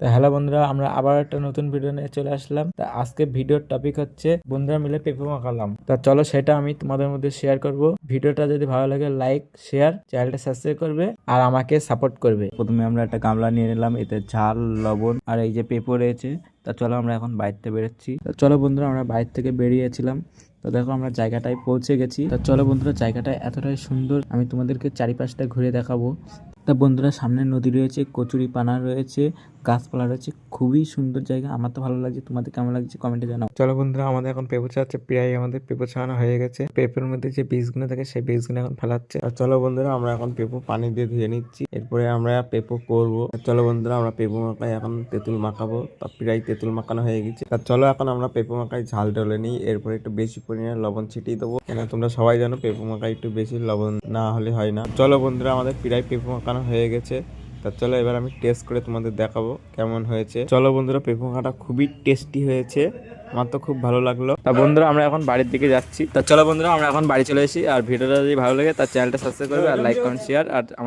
তো হ্যালো বন্ধুরা, আমরা আবার একটা নতুন ভিডিও নিয়ে চলে আসলাম। তা আজকে ভিডিওর টপিক হচ্ছে বন্ধুরা মিলে পেঁপে মাখালাম। তা চলো সেটা আমি তোমাদের মধ্যে শেয়ার করব। ভিডিওটা যদি ভালো লাগে লাইক শেয়ার, চ্যানেলটা সাবস্ক্রাইব করবে আর আমাকে সাপোর্ট করবে। প্রথমে আমরা একটা গামলা নিয়ে নিলাম, এতে ঝাল লবণ আর এই যে পেঁপে রয়েছে। তা চলো আমরা এখন বাইরে বেরোচ্ছি। তা চলো বন্ধুরা, আমরা বাইরে থেকে বেরিয়েছিলাম। তো দেখো আমরা জায়গাটায় পৌঁছে গেছি। তা চলো বন্ধুরা, জায়গাটা এতটাই সুন্দর, আমি তোমাদেরকে চারিপাশটা ঘুরে দেখাবো। তা বন্ধুরা, সামনে নদী রয়েছে, কচুরি পানা রয়েছে, গাছপালা রয়েছে, খুবই সুন্দর জায়গা। আমার তো ভালো লাগছে, তোমাদের কেমন লাগছে কমেন্টে জানাও। চলো বন্ধুরা, আমাদের এখন পেঁপে ছাড়াচ্ছে, প্রায় আমাদের পেঁপে ছাড়ানো হয়ে গেছে। পেঁপের মধ্যে যে বীজগুলো থাকে সেই বীজগুলো এখন ফেলাচ্ছে। আর চলো বন্ধুরা, আমরা এখন পেঁপে পানি দিয়ে ধুয়ে নিচ্ছি, এরপরে আমরা পেঁপে করবো। চলো বন্ধুরা, আমরা পেঁপে মাখাই এখন তেঁতুল মাখাবো। তা প্রায় তেঁতুল মাখানো হয়ে গেছে। তা চলো এখন আমরা পেঁপে মাখাই ঝাল ঢেলে নিই, এরপরে একটু বেশি পরিমাণে লবণ ছিটিয়ে দেবো। কেন তোমরা সবাই জানো পেঁপে মাখাই একটু বেশি লবণ না হলে হয় না। চলো বন্ধুরা, আমাদের প্রায় পেঁপে মাখানো হয়ে গেছে। তা চলো এবার আমি টেস্ট করে তোমাদের দেখাবো কেমন হয়েছে। চলো বন্ধুরা, পেঁপে মাখাটা খুবই টেস্টি হয়েছে, আমার তো খুব ভালো লাগলো। তা বন্ধুরা, আমরা এখন বাড়ির দিকে যাচ্ছি। তা চলো বন্ধুরা, আমরা এখন বাড়ি চলে এসেছি। আর ভিডিওটা যদি ভালো লাগে তার চ্যানেলটা সাবস্ক্রাইব করবে আর লাইক কমেন্ট শেয়ার আর আমার